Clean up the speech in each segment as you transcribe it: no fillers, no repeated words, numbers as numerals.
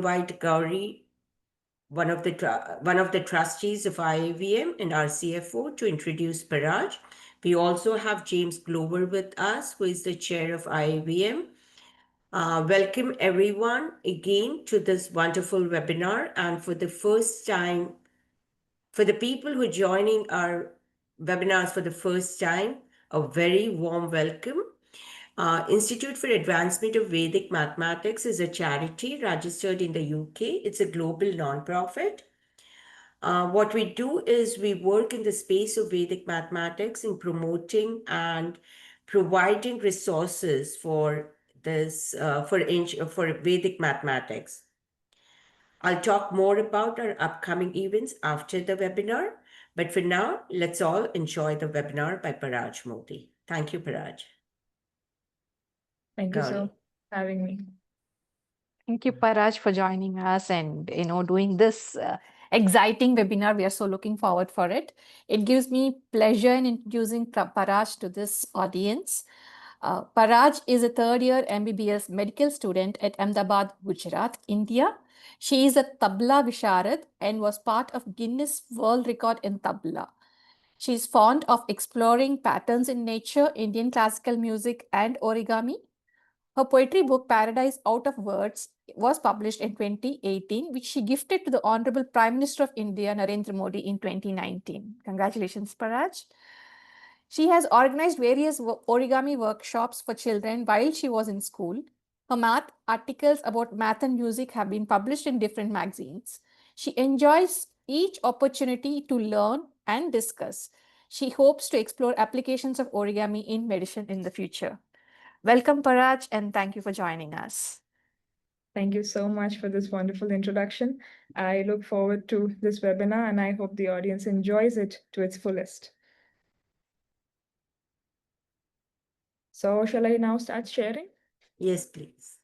invite Gauri, one of the trustees of IAVM and our CFO, to introduce Paraj. We also have James Glover with us, who is the chair of IAVM. Welcome everyone again to this wonderful webinar. And for the first time, for the people who are joining our webinars for the first time, a very warm welcome. Institute for Advancement of Vedic Mathematics is a charity registered in the UK. It's a global nonprofit. What we do is we work in the space of Vedic mathematics in promoting and providing resources for this for Vedic mathematics. I'll talk more about our upcoming events after the webinar, but for now, let's all enjoy the webinar by Paraj Modi. Thank you, Paraj. Thank you so much for having me. Thank you, Paraj, for joining us and doing this exciting webinar. We are so looking forward for it. It gives me pleasure in introducing Paraj to this audience. Paraj is a third-year MBBS medical student at Ahmedabad, Gujarat, India. She is a tabla visharad and was part of Guinness World Record in tabla. She is fond of exploring patterns in nature, Indian classical music, and origami. Her poetry book, Paradise Out of Words, was published in 2018, which she gifted to the Honorable Prime Minister of India, Narendra Modi, in 2019. Congratulations, Paraj. She has organized various origami workshops for children while she was in school. Her math articles about math and music have been published in different magazines. She enjoys each opportunity to learn and discuss. She hopes to explore applications of origami in medicine in the future. Welcome, Paraj, and thank you for joining us. Thank you so much for this wonderful introduction. I look forward to this webinar and I hope the audience enjoys it to its fullest. So shall I now start sharing? Yes, please.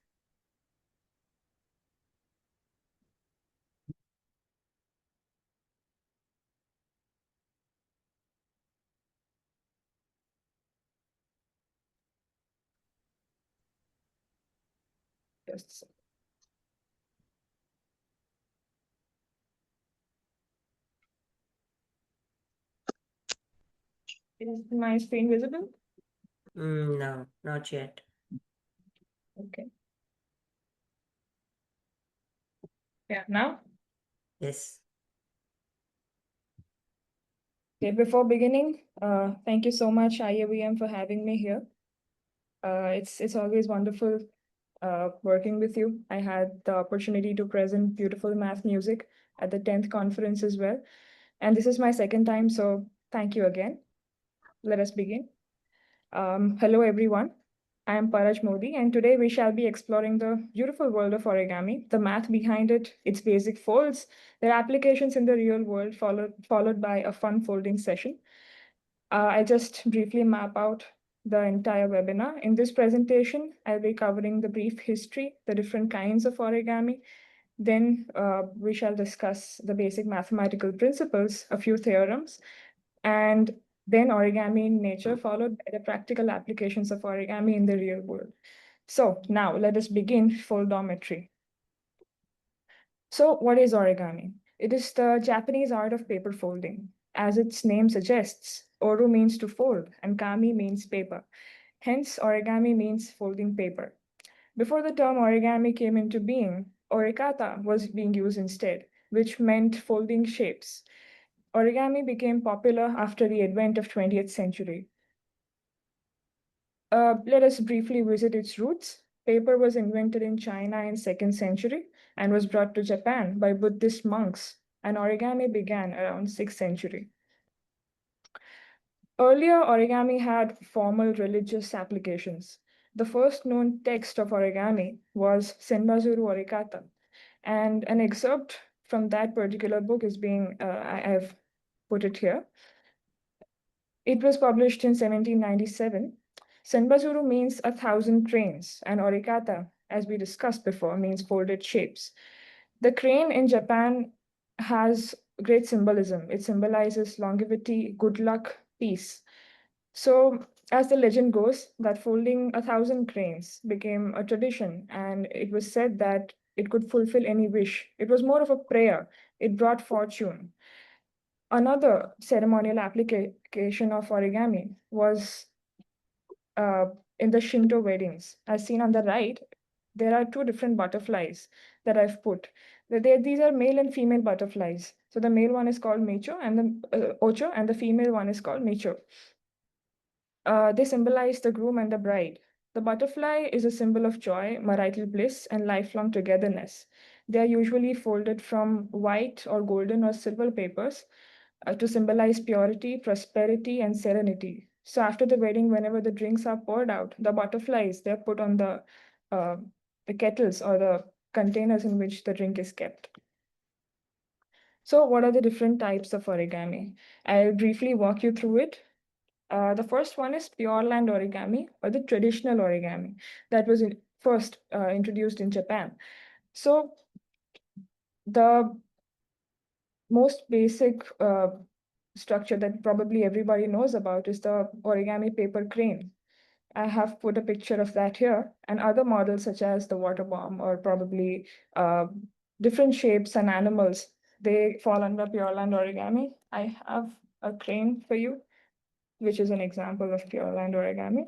Just a second. Is my screen visible? No, not yet. Okay. Yeah, now? Yes. Okay, before beginning, thank you so much, IAVM, for having me here. It's always wonderful working with you. I had the opportunity to present beautiful math music at the 10th conference as well. And this is my second time, so thank you again. Let us begin. Hello, everyone. I am Paraj Modi, and today we shall be exploring the beautiful world of origami, the math behind it, its basic folds, their applications in the real world, followed by a fun folding session. I'll just briefly map out the entire webinar. In this presentation, I'll be covering the brief history, the different kinds of origami. Then we shall discuss the basic mathematical principles, a few theorems, and then origami in nature, followed by the practical applications of origami in the real world. So now let us begin foldometry. So what is origami? It is the Japanese art of paper folding. As its name suggests, oru means to fold and kami means paper. Hence, origami means folding paper. Before the term origami came into being, orikata was being used instead, which meant folding shapes. Origami became popular after the advent of 20th century. Let us briefly visit its roots. Paper was invented in China in 2nd century and was brought to Japan by Buddhist monks, and origami began around 6th century. Earlier, origami had formal religious applications. The first known text of origami was Senbazuru Orikata, and an excerpt from that particular book is being, I've put it here. It was published in 1797. Senbazuru means 1,000 cranes, and orikata, as we discussed before, means folded shapes. The crane in Japan has great symbolism. It symbolizes longevity, good luck, peace. So, as the legend goes, that folding 1,000 cranes became a tradition, and it was said that It could fulfill any wish. It was more of a prayer. It brought fortune. Another ceremonial application of origami was uh, in the Shinto weddings. As seen on the right, there are two different butterflies that I've put. These are male and female butterflies. So the male one is called Mecho and the Ocho, and the female one is called Mecho. They symbolize the groom and the bride. The butterfly is a symbol of joy, marital bliss, and lifelong togetherness. They are usually folded from white or golden or silver papers to symbolize purity, prosperity, and serenity. So after the wedding, whenever the drinks are poured out, the butterflies they're put on uh, the kettles or the containers in which the drink is kept. So what are the different types of origami? I'll briefly walk you through it. The first one is pure land origami or the traditional origami that was first introduced in Japan. So the most basic structure that probably everybody knows about is the origami paper crane. I have put a picture of that here, and other models such as the water bomb or probably uh, different shapes and animals, they fall under pure land origami. I have a crane for you, which is an example of pure land origami.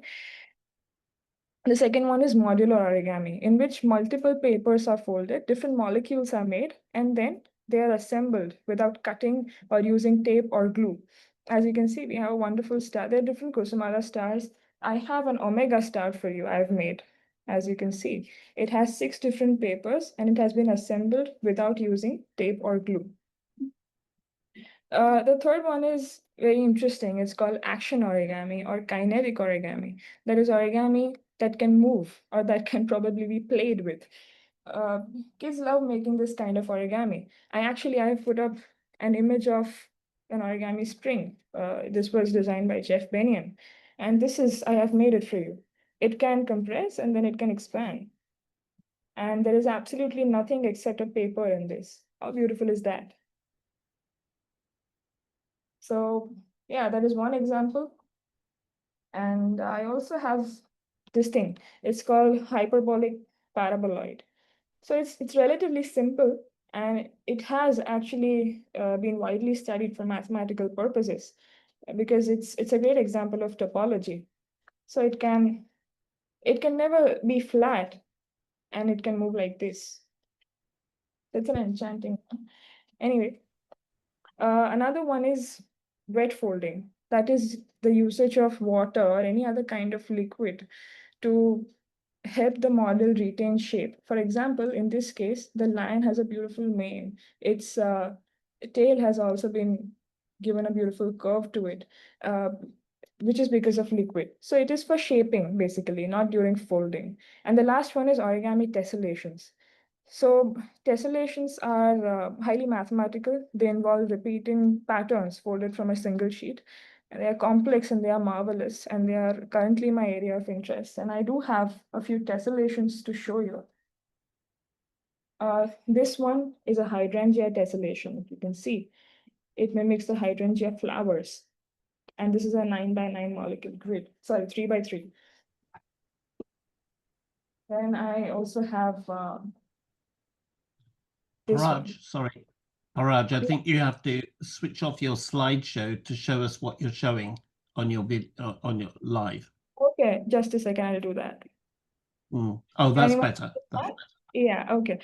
The second one is modular origami, in which multiple papers are folded, different molecules are made, and then they are assembled without cutting or using tape or glue. As you can see, we have a wonderful star. There are different Kusumara stars. I have an omega star for you I've made. As you can see, it has 6 different papers and it has been assembled without using tape or glue. The third one is very interesting. It's called action origami or kinetic origami. That is origami that can move or that can probably be played with. Kids love making this kind of origami. I put up an image of an origami spring. This was designed by Jeff Bennion. And I have made it for you. It can compress and then it can expand. And there is absolutely nothing except a paper in this. How beautiful is that? So yeah, that is one example. And I also have this thing. It's called hyperbolic paraboloid. So it's relatively simple, and it has actually been widely studied for mathematical purposes because it's a great example of topology. So it can never be flat, and it can move like this. That's an enchanting one. Anyway, another one is wet folding. That is the usage of water or any other kind of liquid to help the model retain shape. For example, in this case, the lion has a beautiful mane. Its tail has also been given a beautiful curve to it, uh, which is because of liquid. So it is for shaping, basically, not during folding. And the last one is origami tessellations. So tessellations are highly mathematical. They involve repeating patterns folded from a single sheet. And they are complex and they are marvelous, and they are currently my area of interest. And I do have a few tessellations to show you. This one is a hydrangea tessellation. You can see it mimics the hydrangea flowers. And this is a 9 by 9 molecule grid. Sorry, 3 by 3. Then I also have this one. Paraj, sorry. Paraj, I Yeah. think you have to switch off your slideshow to show us what you're showing on your on your live. Okay, just a second, I'll do that. Oh, Can that's anyone better. see that? Yeah, okay.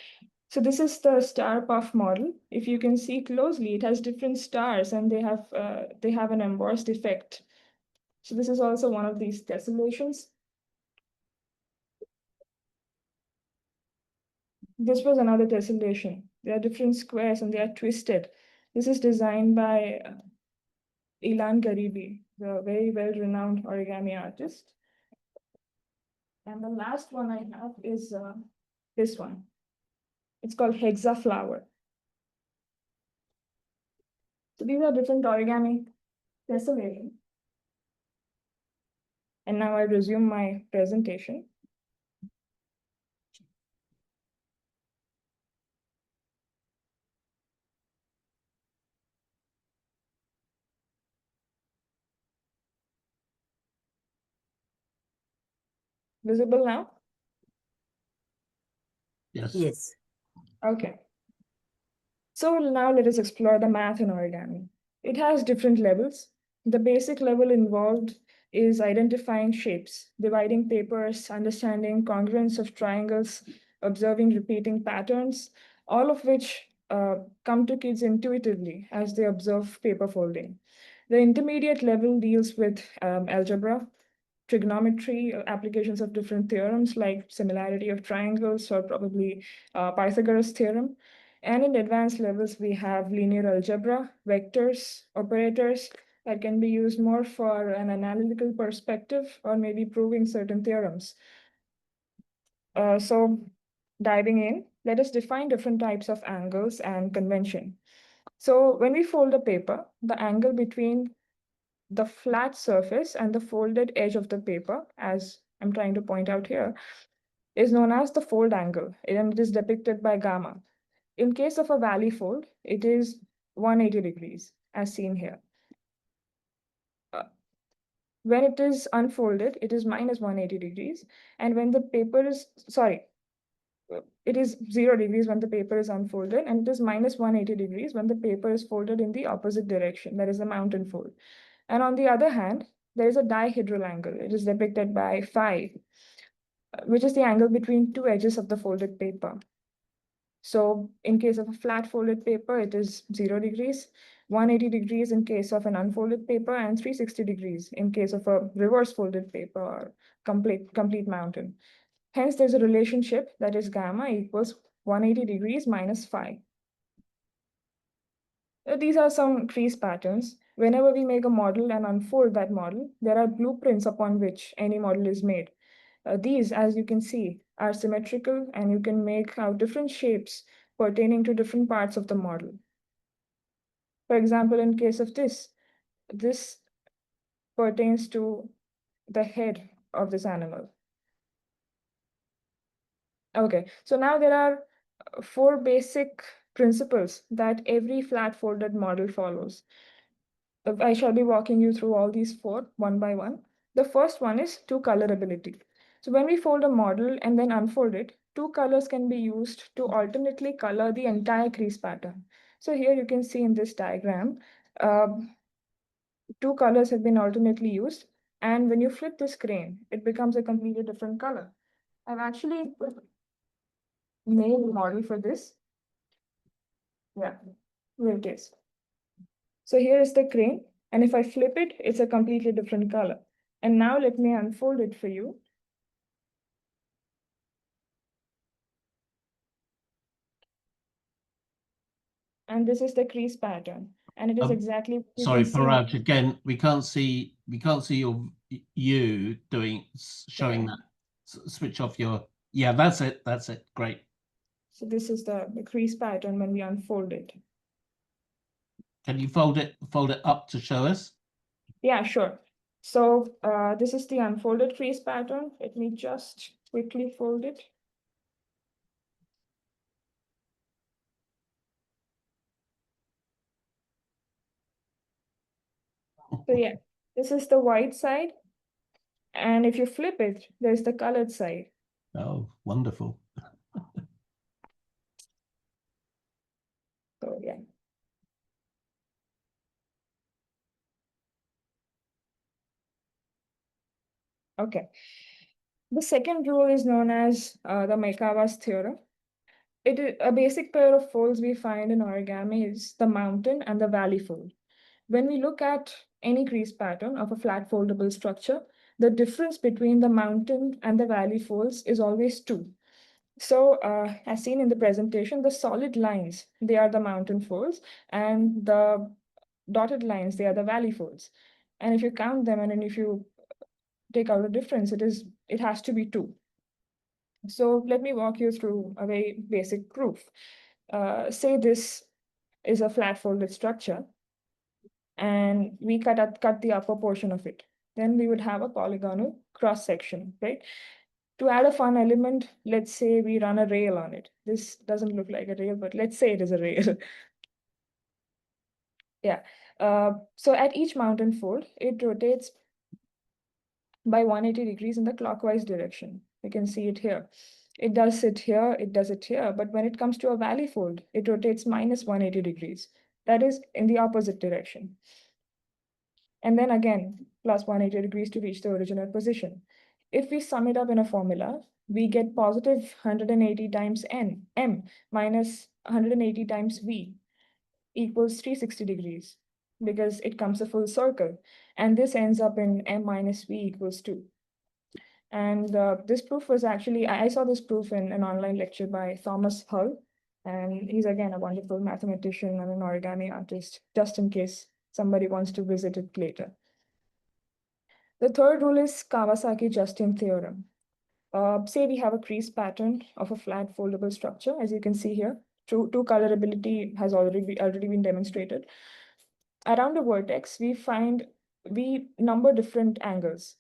So this is the star puff model. If you can see closely, it has different stars and they have an embossed effect. So this is also one of these tessellations. This was another tessellation. They are different squares and they are twisted. This is designed by Ilan Garibi, the very well-renowned origami artist. And the last one I have is this one. It's called Hexa flower. So these are different origami tessellation. And now I resume my presentation. Visible now? Yes. Yes. Okay. So now let us explore the math in origami. It has different levels. The basic level involved is identifying shapes, dividing papers, understanding congruence of triangles, observing repeating patterns, all of which come to kids intuitively as they observe paper folding. The intermediate level deals with algebra, trigonometry, applications of different theorems like similarity of triangles or probably Pythagoras theorem. And in advanced levels, we have linear algebra, vectors, operators that can be used more for an analytical perspective or maybe proving certain theorems. So diving in, let us define different types of angles and convention. So when we fold a paper, the angle between the flat surface and the folded edge of the paper, as I'm trying to point out here, is known as the fold angle, and it is depicted by gamma. In case of a valley fold, it is 180 degrees, as seen here. When it is unfolded, it is minus 180 degrees. And when the paper is, sorry, it is 0 degrees when the paper is unfolded, and it is minus 180 degrees when the paper is folded in the opposite direction, that is the mountain fold. And on the other hand, there is a dihedral angle. It is depicted by phi, which is the angle between two edges of the folded paper. So in case of a flat folded paper, it is 0 degrees, 180 degrees in case of an unfolded paper, and 360 degrees in case of a reverse folded paper or complete mountain. Hence, there's a relationship that is gamma equals 180 degrees minus phi. These are some crease patterns. Whenever we make a model and unfold that model, there are blueprints upon which any model is made. These, as you can see, are symmetrical, and you can make out different shapes pertaining to different parts of the model. For example, in case of this pertains to the head of this animal. Okay, so now there are 4 basic principles that every flat folded model follows. I shall be walking you through all these 4 one by one. The first one is two colorability. So when we fold a model and then unfold it, 2 colors can be used to alternately color the entire crease pattern. So here you can see in this diagram, 2 colors have been alternately used. And when you flip this crane, it becomes a completely different color. I've actually made a model for this. Yeah, here it is. So here is the crane, and if I flip it, it's a completely different color. And now let me unfold it for you. And this is the crease pattern, and it is exactly what you Sorry, can see. Paraj, again, we can't see you doing showing Yeah. that. Switch off your, yeah, that's it, great. So this is the crease pattern when we unfold it. Can you fold it up to show us? Yeah, sure. So this is the unfolded crease pattern. Let me just quickly fold it. So yeah, this is the white side. And if you flip it, there's the colored side. Oh, wonderful. So yeah. Okay. The second rule is known as the Merkava's theorem. It is a basic pair of folds we find in origami is the mountain and the valley fold. When we look at any crease pattern of a flat foldable structure, the difference between the mountain and the valley folds is always 2. So as seen in the presentation, the solid lines, they are the mountain folds, and the dotted lines, they are the valley folds. And if you count them and then if you take out the difference, it has to be 2. So let me walk you through a very basic proof. Say this is a flat folded structure, and we cut the upper portion of it. Then we would have a polygonal cross section, right? To add a fun element, let's say we run a rail on it. This doesn't look like a rail, but let's say it is a rail. Yeah. So at each mountain fold, it rotates by 180 degrees in the clockwise direction. You can see it here. It does it here, it does it here, but when it comes to a valley fold, it rotates minus 180 degrees. That is in the opposite direction. And then again, plus 180 degrees to reach the original position. If we sum it up in a formula, we get positive 180 times m minus 180 times v equals 360 degrees because it comes a full circle. And this ends up in m minus v equals 2. And this proof was actually, I saw this proof in an online lecture by Thomas Hull. And he's again a wonderful mathematician and an origami artist, just in case somebody wants to visit it later. The third rule is Kawasaki-Justin theorem. Say we have a crease pattern of a flat foldable structure, as you can see here. Two colorability has already been demonstrated. Around a vertex, we number different angles.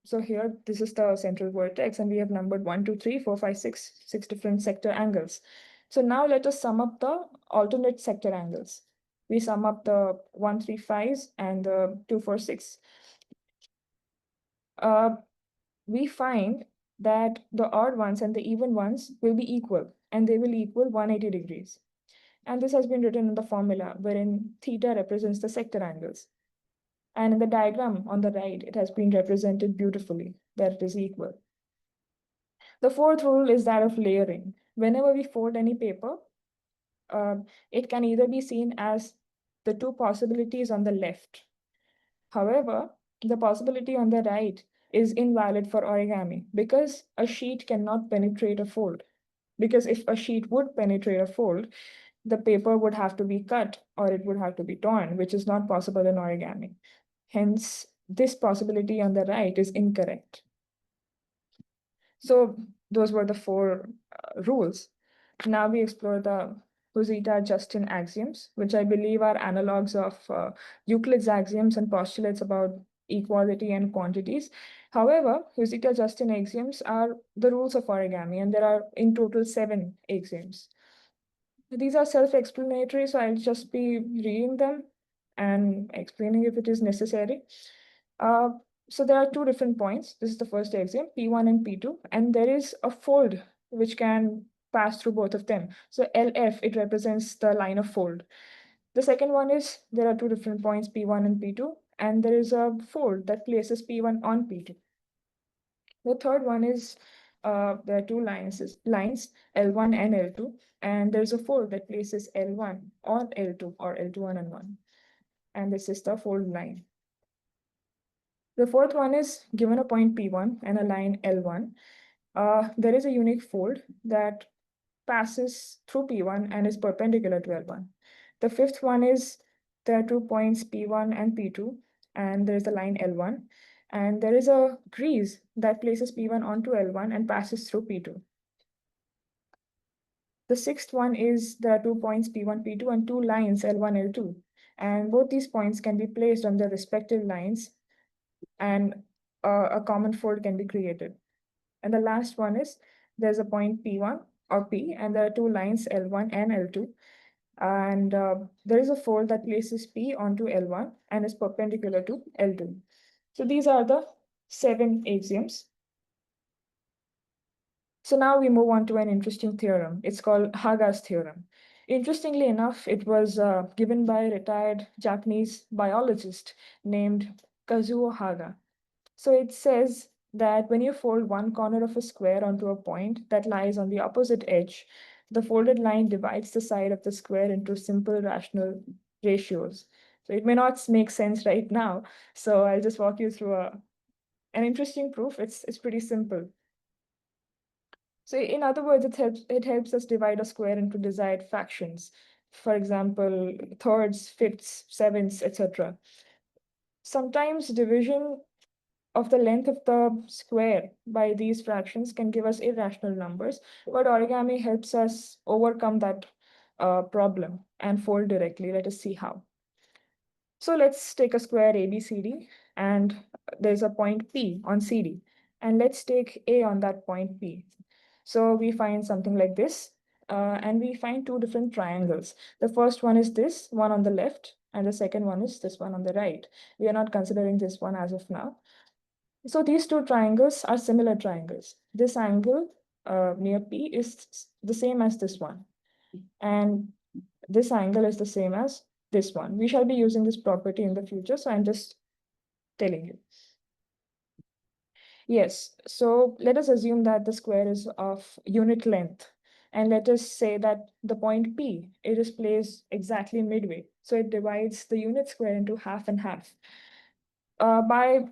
So here, this is the central vertex, and we have numbered 1, 2, 3, 4, 5, 6 different sector angles. So now let us sum up the alternate sector angles. We sum up the 1, 3, 5s and the 2, 4, 6. We find that the odd ones and the even ones will be equal, and they will equal 180 degrees. And this has been written in the formula, wherein theta represents the sector angles. And in the diagram on the right, it has been represented beautifully, that it is equal. The fourth rule is that of layering. Whenever we fold any paper, it can either be seen as the two possibilities on the left. However, the possibility on the right is invalid for origami because a sheet cannot penetrate a fold. Because if a sheet would penetrate a fold, the paper would have to be cut or it would have to be torn, which is not possible in origami. Hence, this possibility on the right is incorrect. So those were the four rules. Now we explore the Husita-Justin axioms, which I believe are analogs of Euclid's axioms and postulates about equality and quantities. However, Husita-Justin axioms are the rules of origami, and there are in total 7 axioms. These are self-explanatory, so I'll just be reading them and explaining if it is necessary. So there are 2 different points. This is the first axiom, P1 and P2, and there is a fold which can pass through both of them. So LF, it represents the line of fold. The second one is there are 2 different points, P1 and P2, and there is a fold that places P1 on P2. The third one is there are 2 lines L1 and L2, and there's a fold that places L1 on L2 or L2 on N1. And this is the fold line. The fourth one is given a point P1 and a line L1. There is a unique fold that passes through P1 and is perpendicular to L1. The fifth one is there are 2 points P1 and P2, and there is a line L1. And there is a crease that places P1 onto L1 and passes through P2. The sixth one is there are 2 points P1, P2, and 2 lines L1, L2. And both these points can be placed on their respective lines, and a common fold can be created. And the last one is there's a point P1 or P, and there are 2 lines L1 and L2. And there is a fold that places P onto L1 and is perpendicular to L2. So these are the 7 axioms. So now we move on to an interesting theorem. It's called Haga's theorem. Interestingly enough, it was given by a retired Japanese biologist named Kazuo Haga. So it says that when you fold one corner of a square onto a point that lies on the opposite edge, the folded line divides the side of the square into simple rational ratios. So it may not make sense right now, so I'll just walk you through an interesting proof. It's pretty simple. So in other words, it helps us divide a square into desired fractions. For example, thirds, fifths, sevenths, etc. Sometimes division of the length of the square by these fractions can give us irrational numbers, but origami helps us overcome that problem and fold directly. Let us see how. So let's take a square ABCD, and there's a point P on CD, and let's take A on that point P. So we find something like this, and we find 2 different triangles. The first one is this one on the left, and the second one is this one on the right. We are not considering this one as of now. So these 2 triangles are similar triangles. This angle near P is the same as this one. And this angle is the same as this one. We shall be using this property in the future, so I'm just telling you. Yes, so let us assume that the square is of unit length. And let us say that the point P, it is placed exactly midway. So it divides the unit square into half and half. By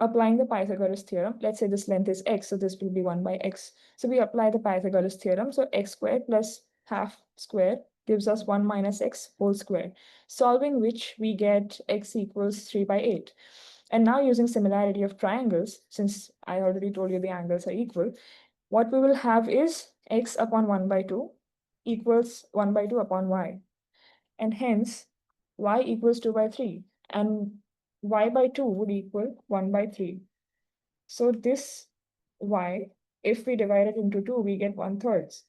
applying the Pythagoras theorem, let's say this length is x, so this will be 1 by x. So we apply the Pythagoras theorem. So x squared plus half square gives us 1 minus x whole square, solving which we get x equals 3 by 8. And now using similarity of triangles, since I already told you the angles are equal, what we will have is x upon 1 by 2 equals 1 by 2 upon y. And hence, y equals 2 by 3. And y by 2 would equal 1 by 3. So this y, if we divide it into 2, we get 1/3.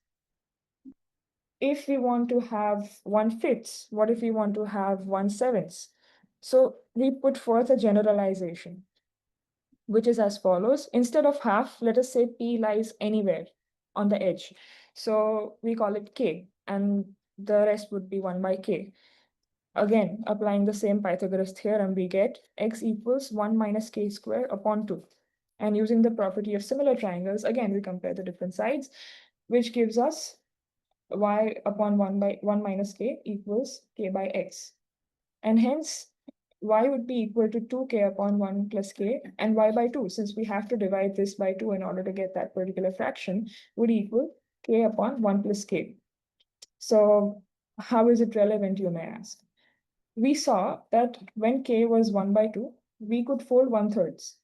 If we want to have 1/5, what if we want to have 1/7? So we put forth a generalization, which is as follows. Instead of half, let us say P lies anywhere on the edge. So we call it K, and the rest would be 1 by K. Again, applying the same Pythagoras theorem, we get x equals 1 minus k square upon 2. And using the property of similar triangles, again, we compare the different sides, which gives us y upon 1 by 1 minus k equals k by x. And hence, y would be equal to 2k upon 1 plus k, and y by 2, since we have to divide this by 2 in order to get that particular fraction, would equal k upon 1 plus k. So how is it relevant, you may ask? We saw that when k was 1 by 2, we could fold 1/3.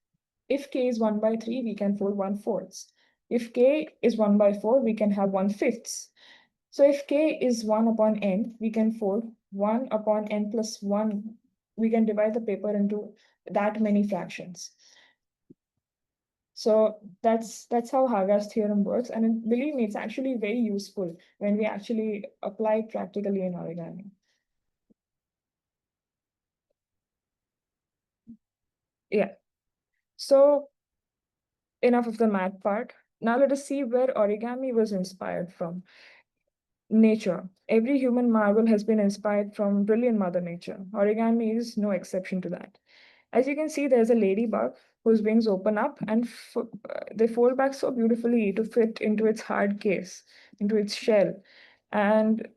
If k is 1 by 3, we can fold 1/4. If k is 1 by 4, we can have 1/5. So if k is 1 upon n, we can fold 1 upon n plus 1. We can divide the paper into that many fractions. So that's how Haga's theorem works. And believe me, it's actually very useful when we actually apply it practically in origami. Yeah. So enough of the math part. Now let us see where origami was inspired from. Nature. Every human marvel has been inspired from brilliant Mother Nature. Origami is no exception to that. As you can see, there's a ladybug whose wings open up and they fold back so beautifully to fit into its hard case, into its shell. And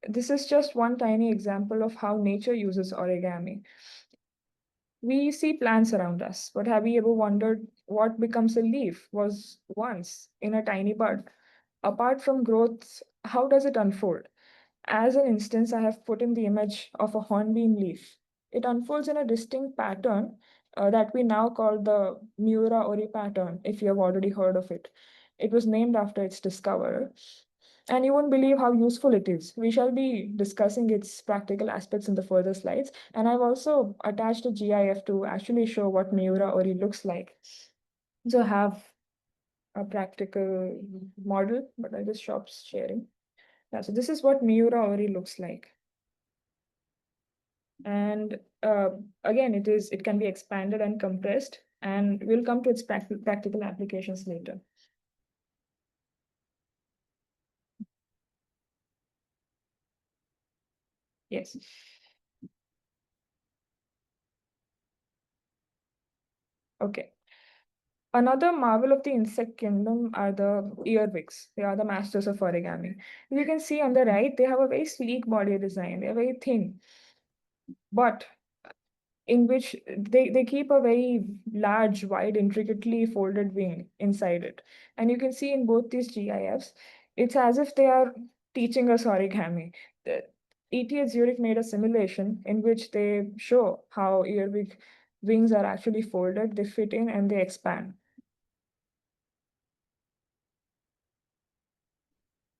this is just one tiny example of how nature uses origami. We see plants around us, but have you ever wondered what becomes a leaf was once in a tiny bud? Apart from growth, how does it unfold? As an instance, I have put in the image of a hornbeam leaf. It unfolds in a distinct pattern that we now call the Miura-Ori pattern, if you have already heard of it. It was named after its discoverer. And you won't believe how useful it is. We shall be discussing its practical aspects in the further slides. And I've also attached a GIF to actually show what Miura-Ori looks like. So I have a practical model, but I just stopped sharing. Yeah, so this is what Miura-Ori looks like. And again, it can be expanded and compressed, and we'll come to its practical applications later. Yes. Okay. Another marvel of the insect kingdom are the earwigs. They are the masters of origami. You can see on the right, they have a very sleek body design. They're very thin, but in which they keep a very large, wide, intricately folded wing inside it. And you can see in both these GIFs, it's as if they are teaching us origami. The ETH Zurich made a simulation in which they show how earwig wings are actually folded, they fit in and they expand.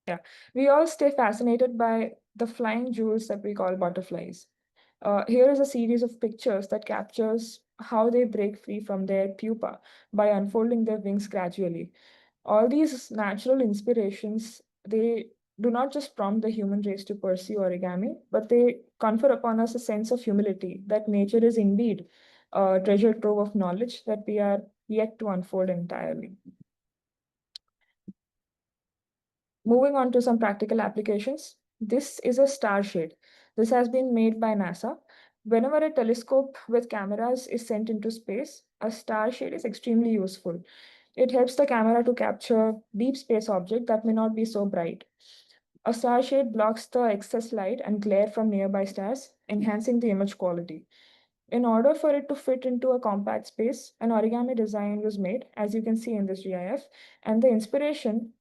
Yeah, we all stay fascinated by the flying jewels that we call butterflies. Here is a series of pictures that captures how they break free from their pupa by unfolding their wings gradually. All these natural inspirations, they do not just prompt the human race to pursue origami, but they confer upon us a sense of humility that nature is indeed a treasure trove of knowledge that we are yet to unfold entirely. Moving on to some practical applications. This is a star shade. This has been made by NASA. Whenever a telescope with cameras is sent into space, a star shade is extremely useful. It helps the camera to capture deep space objects that may not be so bright. A star shade blocks the excess light and glare from nearby stars, enhancing the image quality. In order for it to fit into a compact space, an origami design was made, as you can see in this GIF, and the inspiration,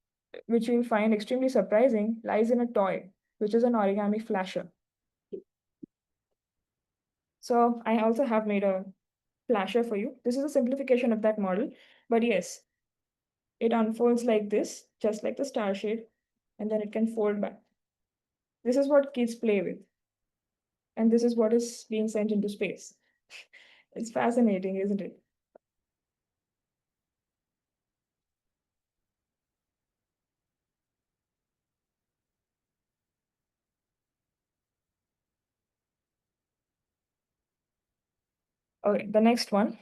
which you'll find extremely surprising, lies in a toy, which is an origami flasher. So I also have made a flasher for you. This is a simplification of that model, but yes, it unfolds like this, just like the star shade, and then it can fold back. This is what kids play with, and this is what is being sent into space. It's fascinating, isn't it? Okay, the next one.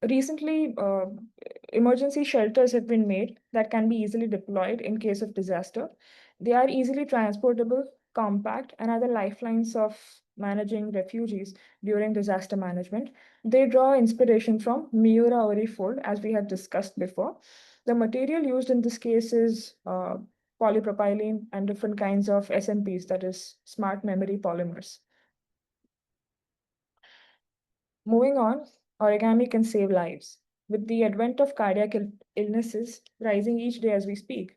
Recently, emergency shelters have been made that can be easily deployed in case of disaster. They are easily transportable, compact, and are the lifelines of managing refugees during disaster management. They draw inspiration from Miura Ori fold, as we had discussed before. The material used in this case is polypropylene and different kinds of SMPs, that is, smart memory polymers. Moving on, origami can save lives. With the advent of cardiac illnesses rising each day as we speak,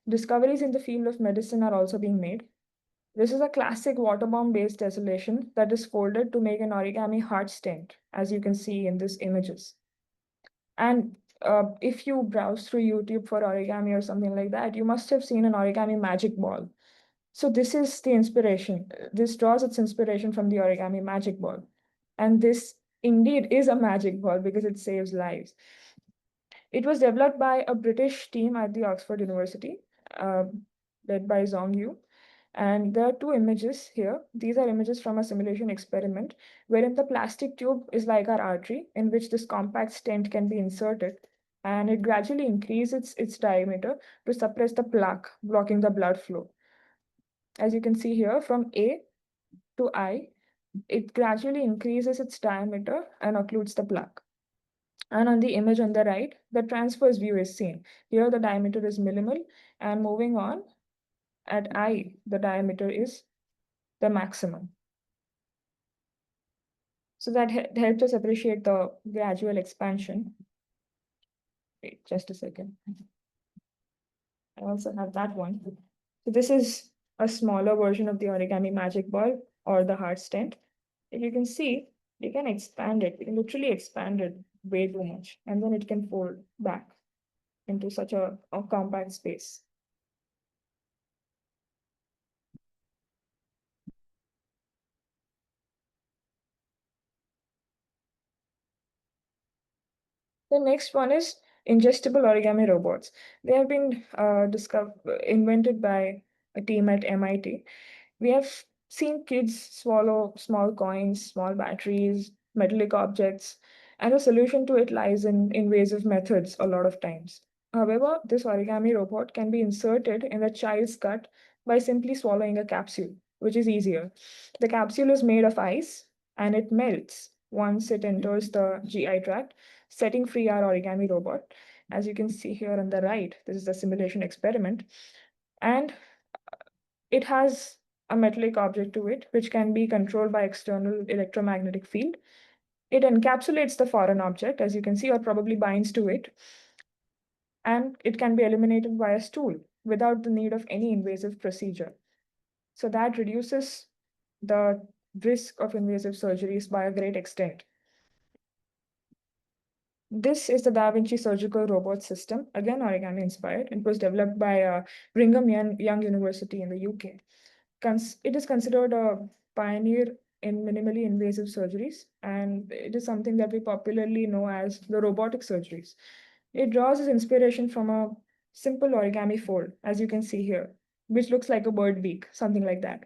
discoveries in the field of medicine are also being made. This is a classic water bomb based tessellation that is folded to make an origami heart stent, as you can see in these images. And if you browse through YouTube for origami or something like that, you must have seen an origami magic ball. So this is the inspiration. This draws its inspiration from the origami magic ball. And this indeed is a magic ball because it saves lives. It was developed by a British team at the Oxford University, uh, led by Zong Yu. And there are two images here. These are images from a simulation experiment wherein the plastic tube is like our artery in which this compact stent can be inserted. And it gradually increases its diameter to suppress the plaque, blocking the blood flow. As you can see here, from A to I, it gradually increases its diameter and occludes the plaque. And on the image on the right, the transverse view is seen. Here the diameter is minimal, and moving on, at I, the diameter is the maximum. So that helps us appreciate the gradual expansion. Wait, just a second. I also have that one. So this is a smaller version of the origami magic ball or the heart stent. If you can see, you can expand it. You can literally expand it way too much, and then it can fold back into such a compact space. The next one is ingestible origami robots. They have been invented by a team at MIT. We have seen kids swallow small coins, small batteries, metallic objects, and the solution to it lies in invasive methods a lot of times. However, this origami robot can be inserted in the child's gut by simply swallowing a capsule, which is easier. The capsule is made of ice and it melts once it enters the GI tract, setting free our origami robot. As you can see here on the right, this is a simulation experiment. And it has a metallic object to it, which can be controlled by external electromagnetic field. It encapsulates the foreign object, as you can see, or probably binds to it. And it can be eliminated by a stool without the need of any invasive procedure. So that reduces the risk of invasive surgeries by a great extent. This is the Da Vinci surgical robot system, again origami inspired. It was developed by Brigham Young University in the UK. It is considered a pioneer in minimally invasive surgeries, and it is something that we popularly know as the robotic surgeries. It draws its inspiration from a simple origami fold, as you can see here, which looks like a bird beak, something like that.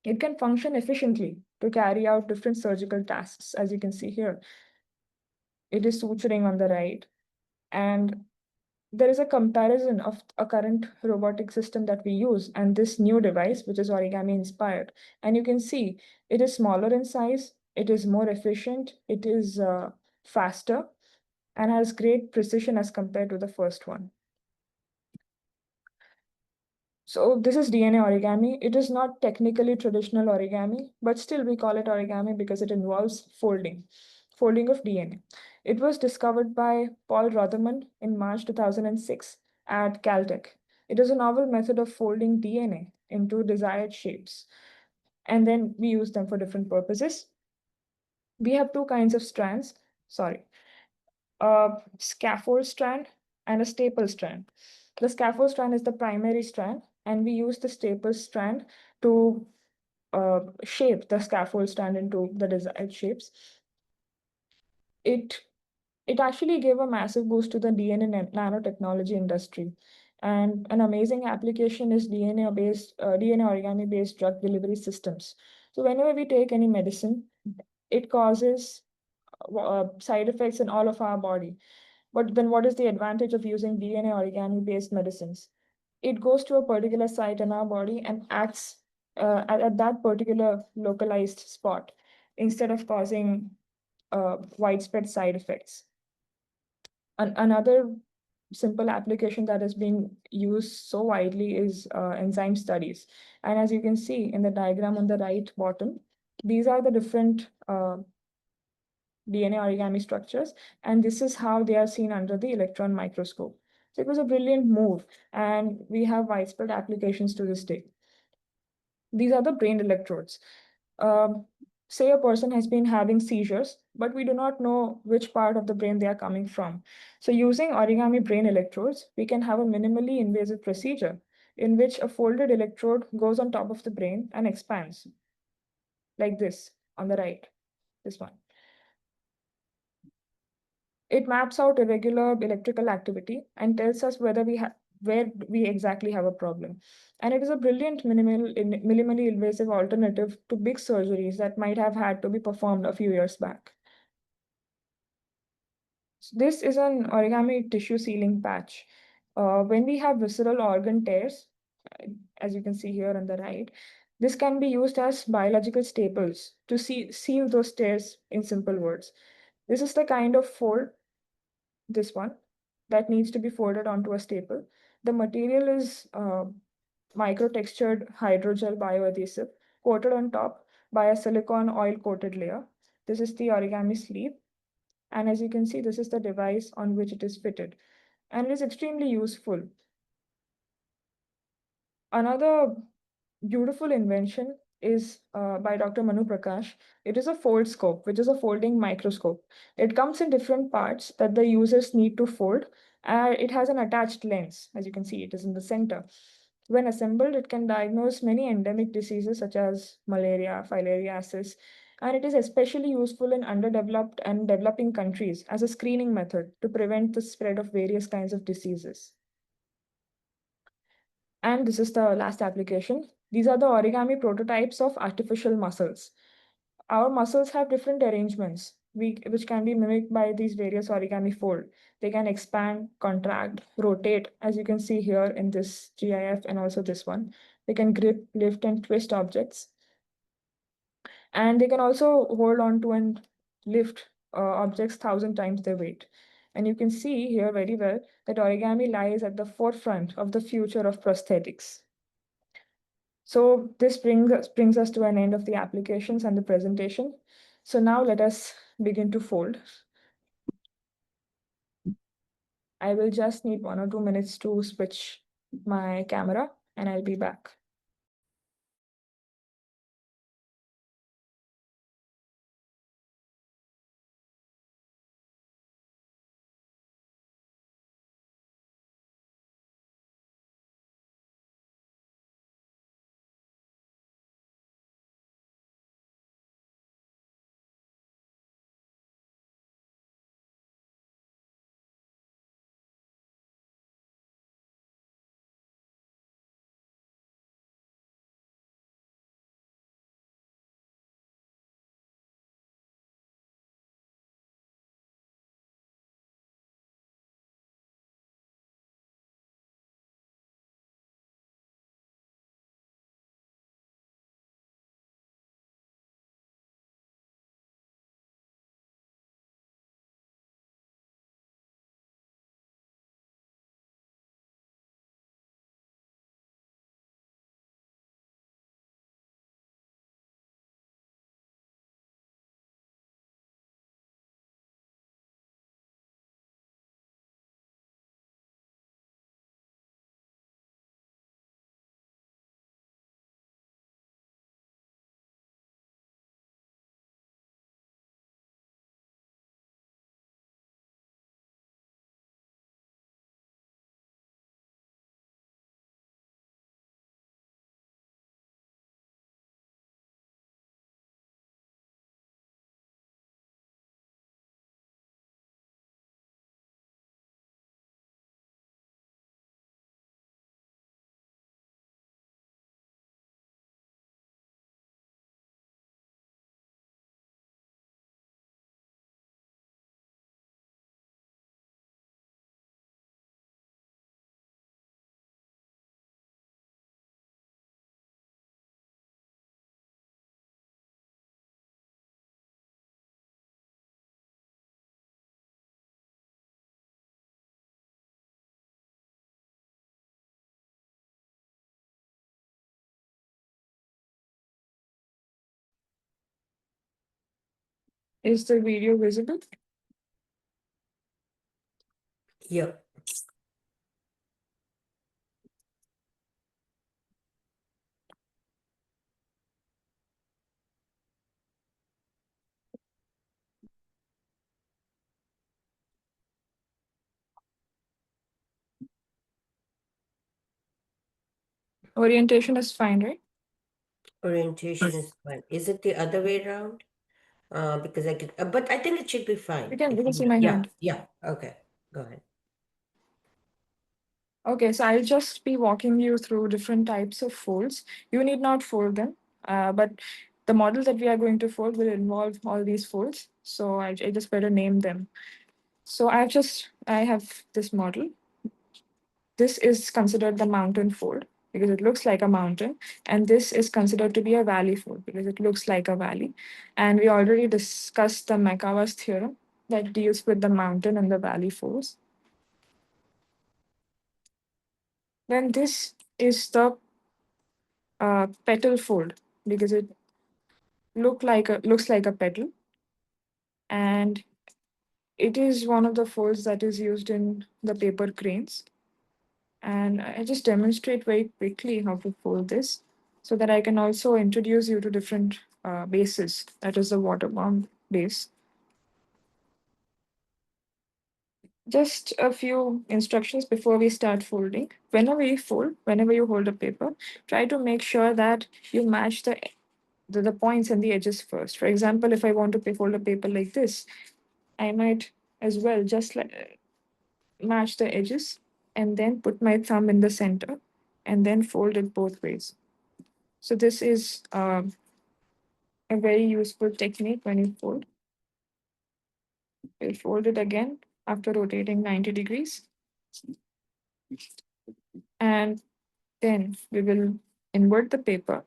It can function efficiently to carry out different surgical tasks, as you can see here. It is suturing on the right, and there is a comparison of a current robotic system that we use and this new device, which is origami inspired. And you can see it is smaller in size, it is more efficient, it is faster, and has great precision as compared to the first one. So this is DNA origami. It is not technically traditional origami, but still we call it origami because it involves folding of DNA. It was discovered by Paul Rotherman in March 2006 at Caltech. It is a novel method of folding DNA into desired shapes, and then we use them for different purposes. We have two kinds of strands, a scaffold strand and a staple strand. The scaffold strand is the primary strand, and we use the staple strand to shape the scaffold strand into the desired shapes. It actually gave a massive boost to the DNA nanotechnology industry. And an amazing application is DNA origami based drug delivery systems. So whenever we take any medicine, it causes side effects in all of our body. But then what is the advantage of using DNA origami based medicines? It goes to a particular site in our body and acts at that particular localized spot instead of causing widespread side effects. Another simple application that has been used so widely is enzyme studies. And as you can see in the diagram on the right bottom, these are the different DNA origami structures, and this is how they are seen under the electron microscope. So it was a brilliant move, and we have widespread applications to this day. These are the brain electrodes. Um, Say a person has been having seizures, but we do not know which part of the brain they are coming from. So using origami brain electrodes, we can have a minimally invasive procedure in which a folded electrode goes on top of the brain and expands, like this on the right, this one. It maps out irregular electrical activity and tells us where we exactly have a problem. And it is a brilliant minimally invasive alternative to big surgeries that might have had to be performed a few years back. So this is an origami tissue sealing patch. When we have visceral organ tears, as you can see here on the right, this can be used as biological staples to seal those tears in simple words. This is the kind of fold, this one, that needs to be folded onto a staple. The material is micro-textured hydrogel bioadhesive coated on top by a silicone oil-coated layer. This is the origami sleeve. And as you can see, this is the device on which it is fitted. And it is extremely useful. Another beautiful invention is by Dr. Manu Prakash. It is a fold scope, which is a folding microscope. It comes in different parts that the users need to fold. It has an attached lens. As you can see, it is in the center. When assembled, it can diagnose many endemic diseases such as malaria, filariasis, and it is especially useful in underdeveloped and developing countries as a screening method to prevent the spread of various kinds of diseases. And this is the last application. These are the origami prototypes of artificial muscles. Our muscles have different arrangements, which can be mimicked by these various origami fold. They can expand, contract, rotate, as you can see here in this GIF and also this one. They can grip, lift, and twist objects. And they can also hold on to and lift objects 1,000 times their weight. And you can see here very well that origami lies at the forefront of the future of prosthetics. So this brings us to an end of the applications and the presentation. So now let us begin to fold. I will just need 1 or 2 minutes to switch my camera and I'll be back. Is the video visible? Yeah. Orientation is fine, right? Orientation is fine. Is it the other way around? Because I could, but I think it should be fine. You can If see you- my yeah, hand. yeah. Okay, go ahead. Okay, so I'll just be walking you through different types of folds. You need not fold them, but the model that we are going to fold will involve all these folds. So I just better name them. So I have this model. This is considered the mountain fold because it looks like a mountain, and this is considered to be a valley fold because it looks like a valley. And we already discussed the Mercator's theorem that deals with the mountain and the valley folds. Then this is the petal fold because it looks like a petal, and it is one of the folds that is used in the paper cranes. And I just demonstrate very quickly how to fold this so that I can also introduce you to different bases. That is the waterborne base. Just a few instructions before we start folding. Whenever you hold a paper, try to make sure that you match the points and the edges first. For example, if I want to fold a paper like this, I might as well just match the edges and then put my thumb in the center and then fold it both ways. So this is a very useful technique when you fold. We'll fold it again after rotating 90 degrees. And then we will invert the paper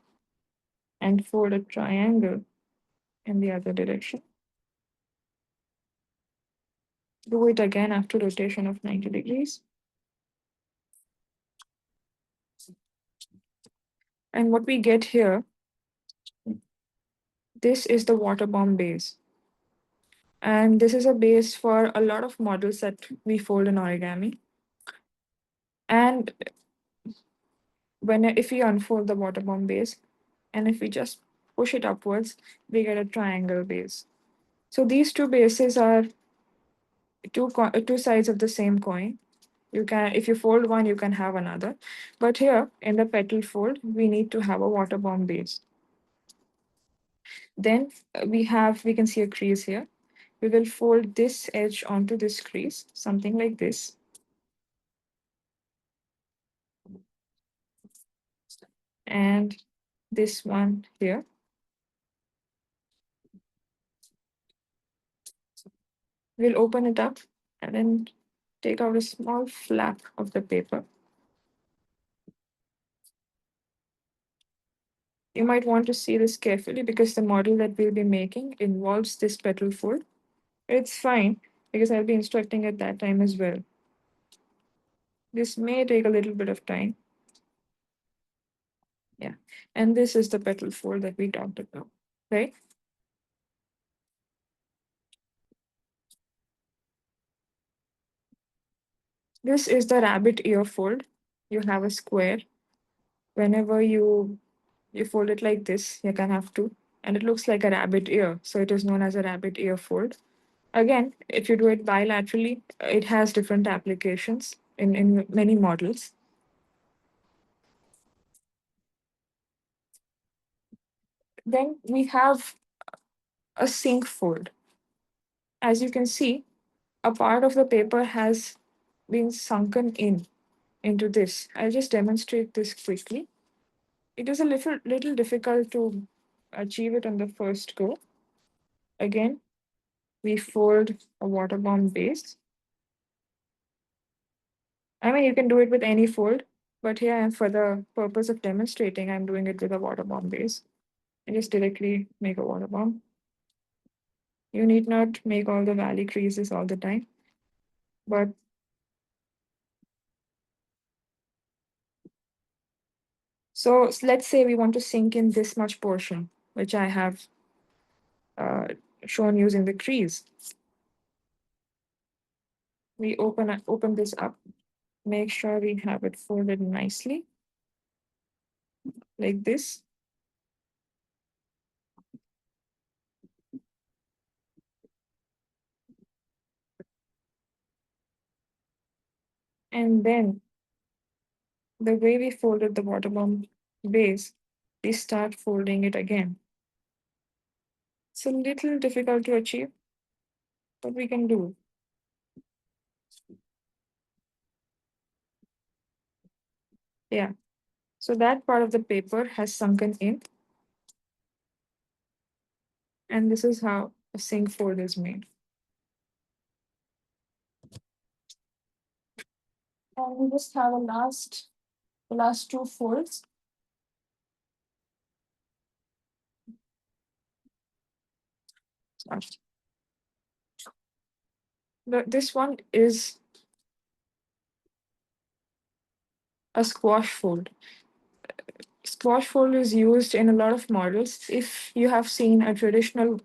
and fold a triangle in the other direction. Do it again after rotation of 90 degrees. And what we get here, this is the water bomb base. And this is a base for a lot of models that we fold in origami. And if we unfold the water bomb base, and if we just push it upwards, we get a triangle base. So these two bases are two sides of the same coin. You can, if you fold one, you can have another. But here in the petal fold, we need to have a water bomb base. Then we can see a crease here. We will fold this edge onto this crease, something like this. And this one here. We'll open it up and then take out a small flap of the paper. You might want to see this carefully because the model that we'll be making involves this petal fold. It's fine because I'll be instructing at that time as well. This may take a little bit of time. Yeah, and this is the petal fold that we talked about, right? This is the rabbit ear fold. You have a square. Whenever you fold it like this, you can have two, and it looks like a rabbit ear, so it is known as a rabbit ear fold. Again, if you do it bilaterally, it has different applications in many models. Then we have a sink fold. As you can see, a part of the paper has been sunken into this. I'll just demonstrate this quickly. It is a little difficult to achieve it on the first go. Again, we fold a water bomb base. I mean, you can do it with any fold, but here, for the purpose of demonstrating, I'm doing it with a water bomb base. I just directly make a water bomb. You need not make all the valley creases all the time, but let's say we want to sink in this much portion, which I have shown using the trees. We open this up, make sure we have it folded nicely, like this. And then the way we folded the watermelon base, we start folding it again. It's a little difficult to achieve, but we can do. Yeah. So that part of the paper has sunken in. And this is how a sink fold is made. And we just have the last two folds. This one is a squash fold. Squash fold is used in a lot of models. If you have seen a traditional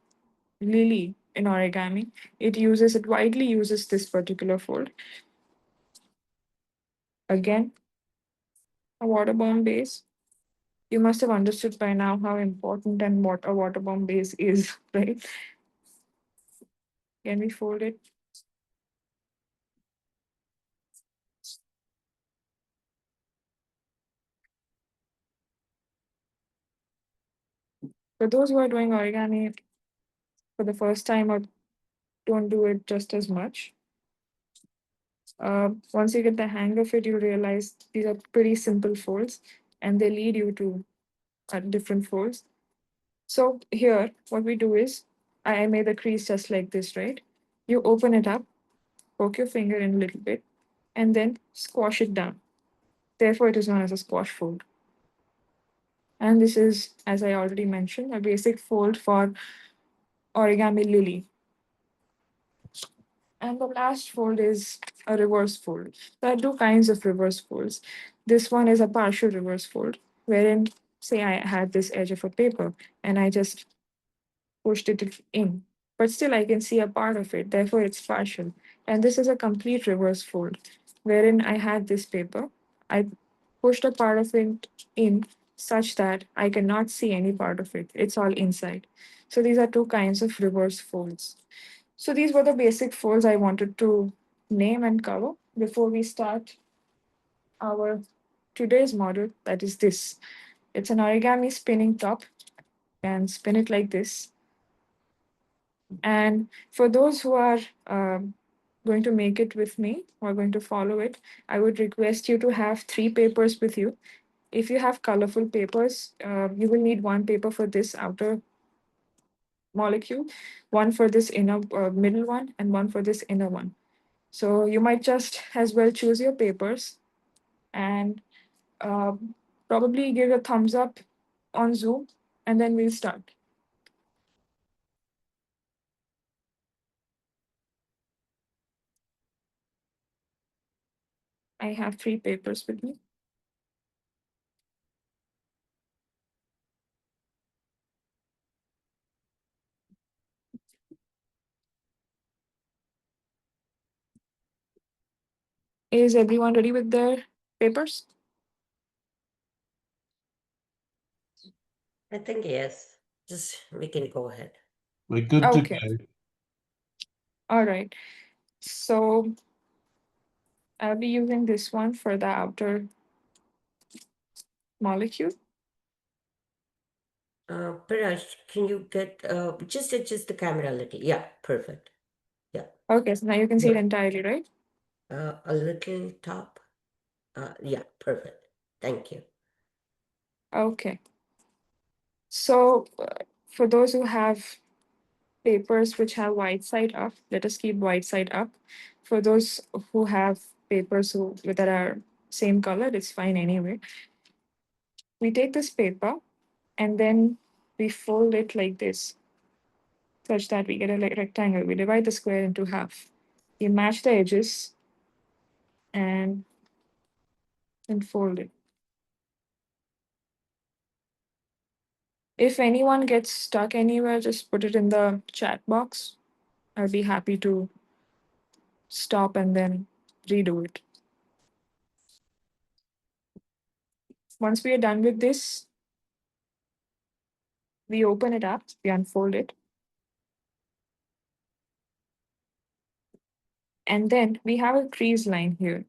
lily in origami, it widely uses this particular fold. Again, a water bomb base. You must have understood by now how important and what a water bomb base is, right? Can we fold it? For those who are doing origami for the first time or don't do it just as much, once you get the hang of it, you realize these are pretty simple folds and they lead you to different folds. So here, what we do is, I made the crease just like this, right? You open it up, poke your finger in a little bit, and then squash it down. Therefore, it is known as a squash fold. And this is, as I already mentioned, a basic fold for origami lily. And the last fold is a reverse fold. There are two kinds of reverse folds. This one is a partial reverse fold, wherein, say, I had this edge of a paper and I just pushed it in, but still I can see a part of it, therefore it's partial. And this is a complete reverse fold, wherein I had this paper, I pushed a part of it in such that I cannot see any part of it, it's all inside. So these are two kinds of reverse folds. So these were the basic folds I wanted to name and cover before we start our today's model, that is this. It's an origami spinning top, and spin it like this. And for those who are going to make it with me or going to follow it, I would request you to have 3 papers with you. If you have colorful papers, you will need 1 paper for this outer molecule, one for this inner middle one, and one for this inner one. So you might just as well choose your papers and uh, probably give a thumbs up on Zoom, and then we'll start. I have 3 papers with me. Is everyone ready with their papers? I think yes. Just we can go ahead. We're good Okay. to go. All right. So I'll be using this one for the outer molecule. Paraj, can you get just adjust the camera a little? Yeah, perfect. Yeah. Okay, so now you can see it Yeah. entirely, right? A little top. Yeah, perfect. Thank you. Okay. So for those who have papers which have white side up, let us keep white side up. For those who have papers that are same color, it's fine anyway. We take this paper and then we fold it like this, such that we get a rectangle. We divide the square into half. We match the edges and fold it. If anyone gets stuck anywhere, just put it in the chat box. I'll be happy to stop and then redo it. Once we are done with this, we open it up, we unfold it. And then we have a crease line here.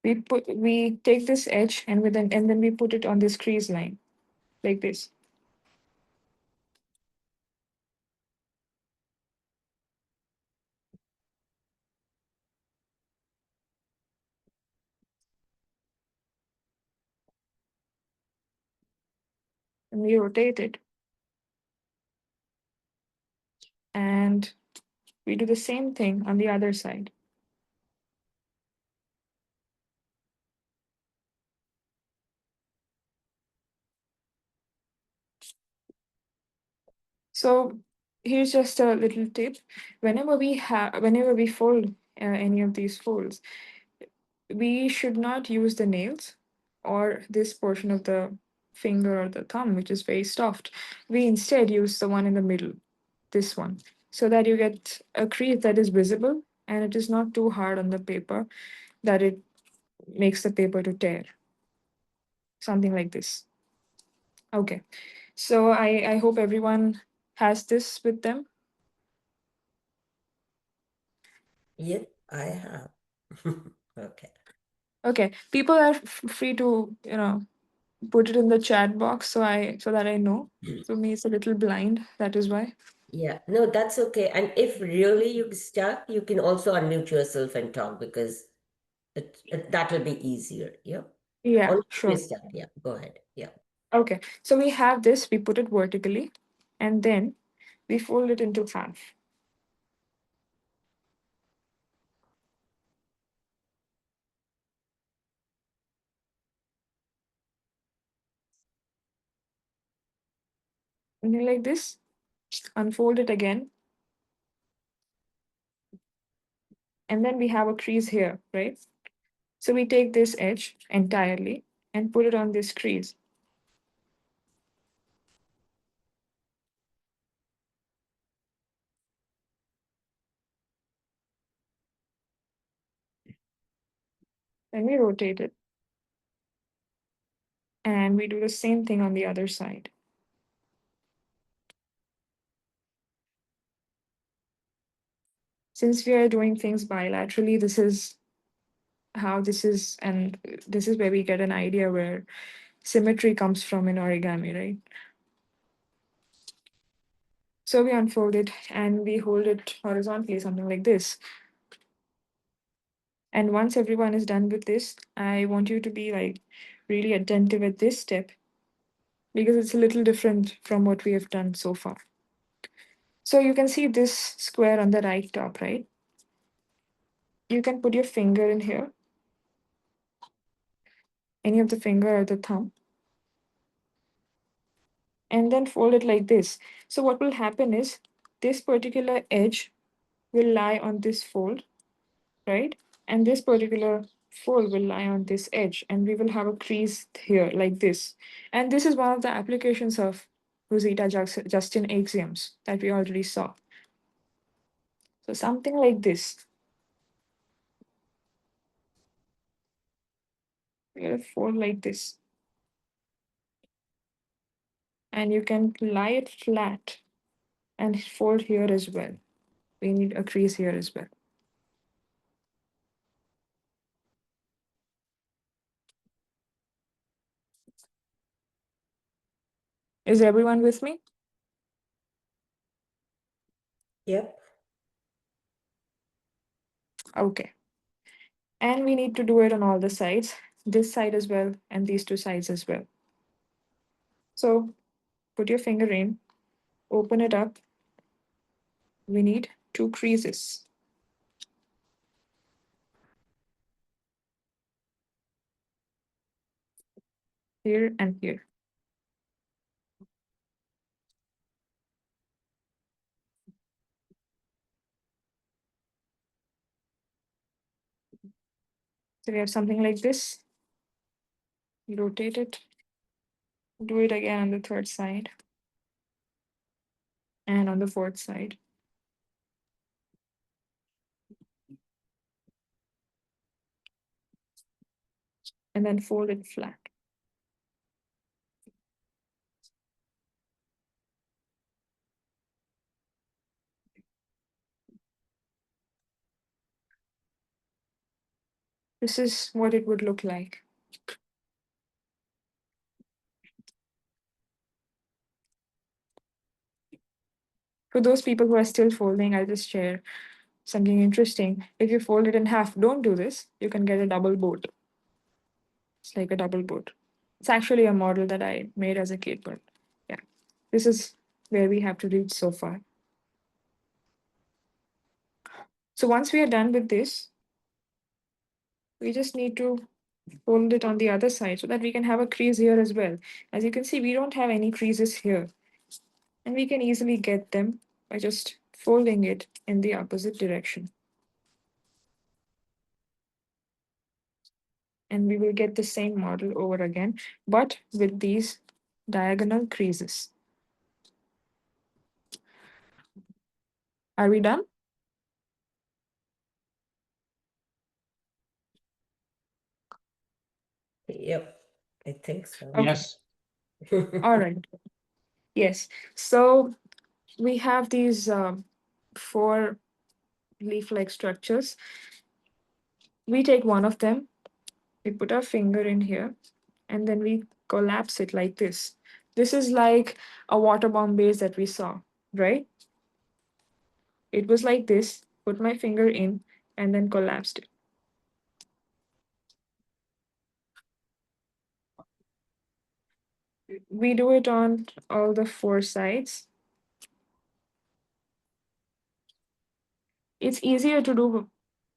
We take this edge and then we put it on this crease line like this. And we rotate it. And we do the same thing on the other side. So here's just a little tip. Whenever we fold any of these folds, we should not use the nails or this portion of the finger or the thumb, which is very soft. We instead use the one in the middle, this one, so that you get a crease that is visible and it is not too hard on the paper that it makes the paper to tear. Something like this. Okay. So I hope everyone has this with them. Yep, I have. Okay. Okay. People are free to, put it in the chat box so that I know. For me, it's a little blind. That is why. Yeah, no, that's okay. And if really you're stuck, you can also unmute yourself and talk because that'll be easier. Yeah. Yeah, Only if you're sure. stuck. Yeah, go ahead. Yeah. Okay. So we have this, we put it vertically, and then we fold it into half. And then like this, unfold it again. And then we have a crease here, right? So we take this edge entirely and put it on this crease. Then we rotate it. And we do the same thing on the other side. Since we are doing things bilaterally, this is how this is, and this is where we get an idea where symmetry comes from in origami, right? So we unfold it and we hold it horizontally, something like this. And once everyone is done with this, I want you to be like really attentive at this step because it's a little different from what we have done so far. So you can see this square on the right top, right? You can put your finger in here, any of the finger or the thumb, and then fold it like this. So what will happen is this particular edge will lie on this fold, right? And this particular fold will lie on this edge, and we will have a crease here like this. And this is one of the applications of Rosita Justin axioms that we already saw. So something like this. We're gonna fold like this. And you can lie it flat and fold here as well. We need a crease here as well. Is everyone with me? Yep. Okay. And we need to do it on all the sides, this side as well, and these two sides as well. So put your finger in, open it up. We need two creases. Here and here. So we have something like this. You rotate it. Do it again on the third side. And on the fourth side. And then fold it flat. This is what it would look like. For those people who are still folding, I'll just share something interesting. If you fold it in half, don't do this. You can get a double boat. It's like a double boat. It's actually a model that I made as a kid, but yeah, this is where we have to reach so far. So once we are done with this, we just need to fold it on the other side so that we can have a crease here as well. As you can see, we don't have any creases here. And we can easily get them by just folding it in the opposite direction. And we will get the same model over again, but with these diagonal creases. Are we done? Yep, I think so. Okay. Yes. All right. Yes. So we have these four leaf-like structures. We take one of them, we put our finger in here, and then we collapse it like this. This is like a water bomb base that we saw, right? It was like this, put my finger in, and then collapsed it. We do it on all the four sides. It's easier to do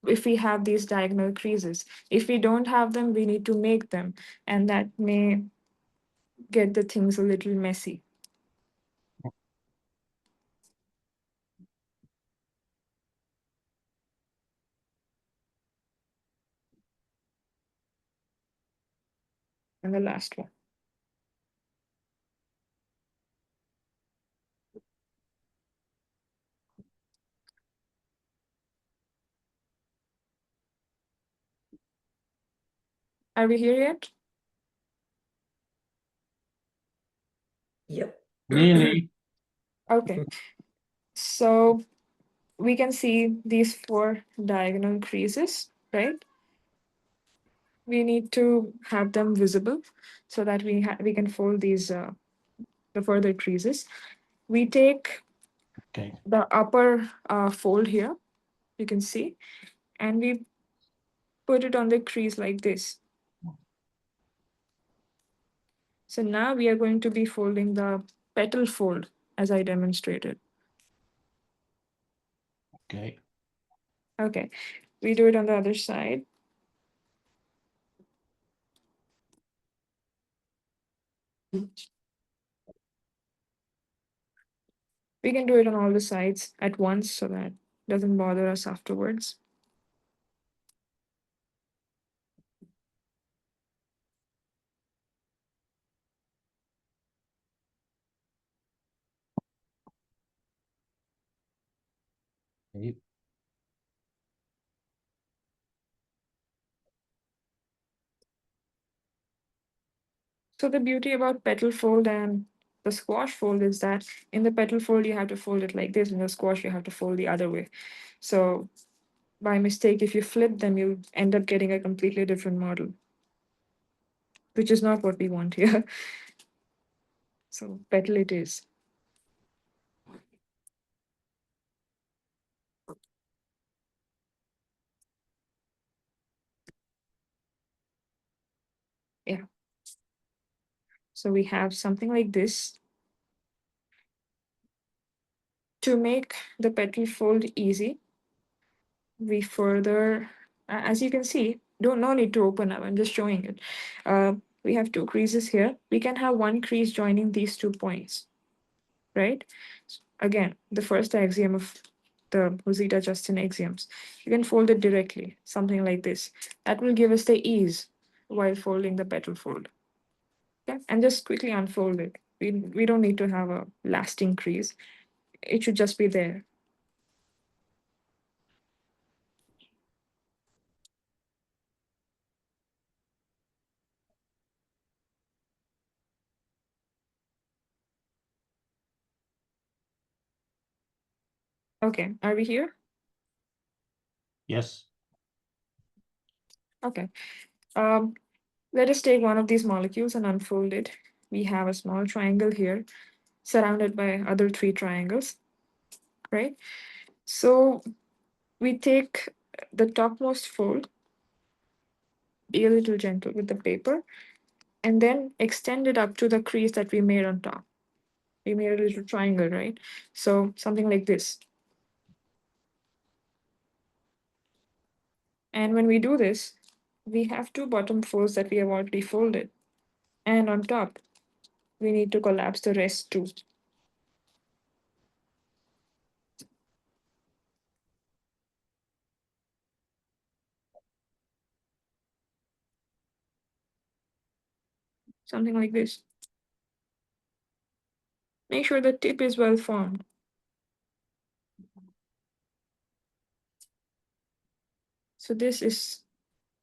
if we have these diagonal creases. If we don't have them, we need to make them, and that may get the things a little messy. And the last one. Are we here yet? Yep. Nearly. Okay. So we can see these four diagonal creases, right? We need to have them visible so that we can fold these the further creases. We take Okay. the upper fold here, you can see, and we put it on the crease like this. So now we are going to be folding the petal fold as I demonstrated. Okay. Okay, we do it on the other side. We can do it on all the sides at once so that it doesn't bother us afterwards. Okay. So the beauty about petal fold and the squash fold is that in the petal fold, you have to fold it like this. In the squash, you have to fold the other way. So by mistake, if you flip them, you end up getting a completely different model, which is not what we want here. So petal it is. Yeah. So we have something like this. To make the petal fold easy, we further, as you can see, no need to open up. I'm just showing it. We have two creases here. We can have one crease joining these 2 points, right? Again, the first axiom of the Rosita-Justin axioms. You can fold it directly, something like this. That will give us the ease while folding the petal fold. Okay, and just quickly unfold it. We don't need to have a lasting crease. It should just be there. Okay, are we here? Yes. Okay. Um, let us take one of these molecules and unfold it. We have a small triangle here, surrounded by other three triangles, right? So we take the topmost fold, be a little gentle with the paper, and then extend it up to the crease that we made on top. We made a little triangle, right? So something like this. And when we do this, we have two bottom folds that we have already folded. And on top, we need to collapse the rest too. Something like this. Make sure the tip is well formed. So this is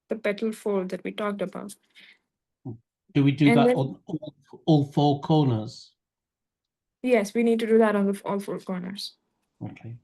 the petal fold that we talked about. Do we do And that then, on all four corners? yes, we need to do that on the all four corners. Okay.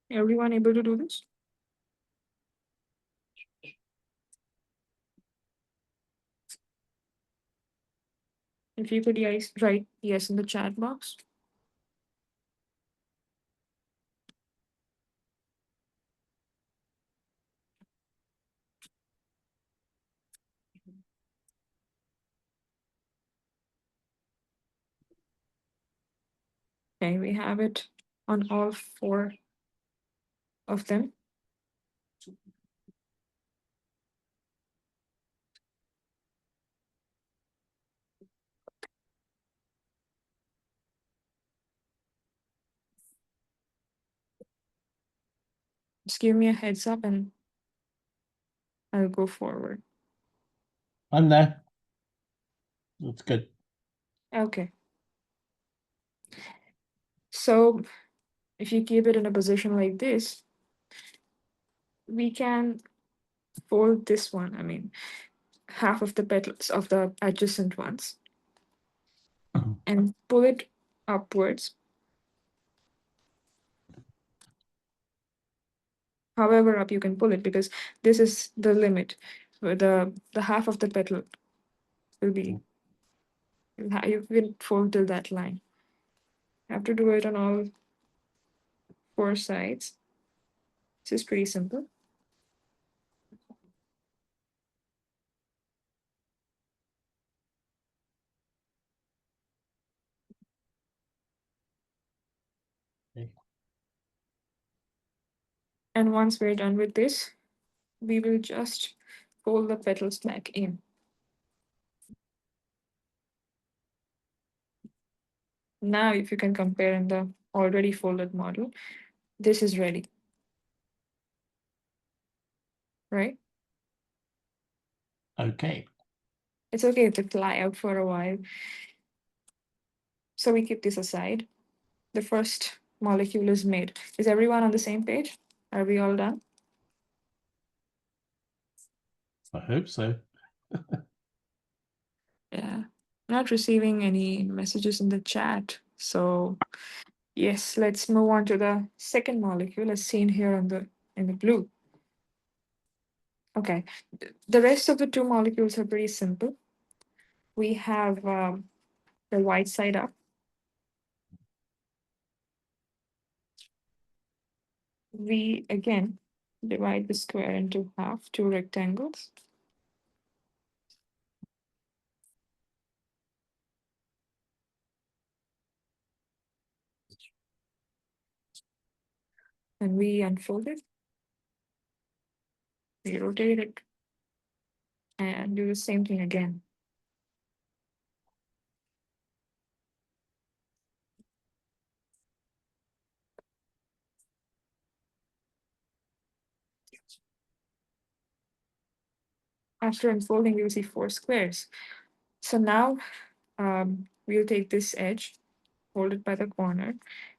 Everyone able to do this? If you could yes, write yes in the chat box. Okay, we have it on all four of them. Just give me a heads up and I'll go forward. I'm there. That's good. Okay. So if you keep it in a position like this, we can fold this one. I mean, half of the petals of the adjacent ones and pull it upwards. However up you can pull it, because this is the limit where the half of the petal will be, you can fold till that line. You have to do it on all four sides. This is pretty simple. Okay. And once we're done with this, we will just fold the petals back in. Now, if you can compare in the already folded model, this is ready, right? Okay. It's okay if it lie out for a while. So we keep this aside. The first molecule is made. Is everyone on the same page? Are we all done? I hope so. Yeah. Not receiving any messages in the chat. So yes, let's move on to the second molecule as seen here in the blue. Okay. The rest of the two molecules are pretty simple. We have the white side up. We again divide the square into half, two rectangles. And we unfold it. We rotate it and do the same thing again. After unfolding, you'll see four squares. So now we'll take this edge, hold it by the corner,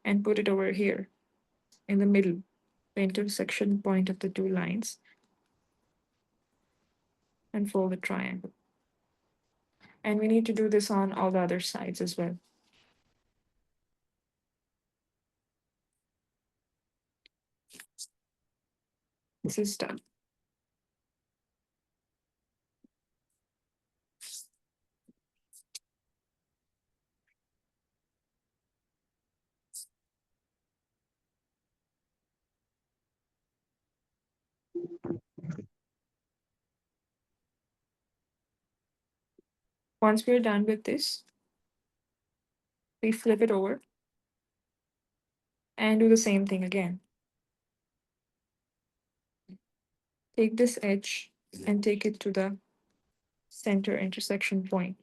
and put it over here in the middle, the intersection point of the two lines, and fold the triangle. And we need to do this on all the other sides as well. This is done. Once we're done with this, we flip it over and do the same thing again. Take this edge and take it to the center intersection point.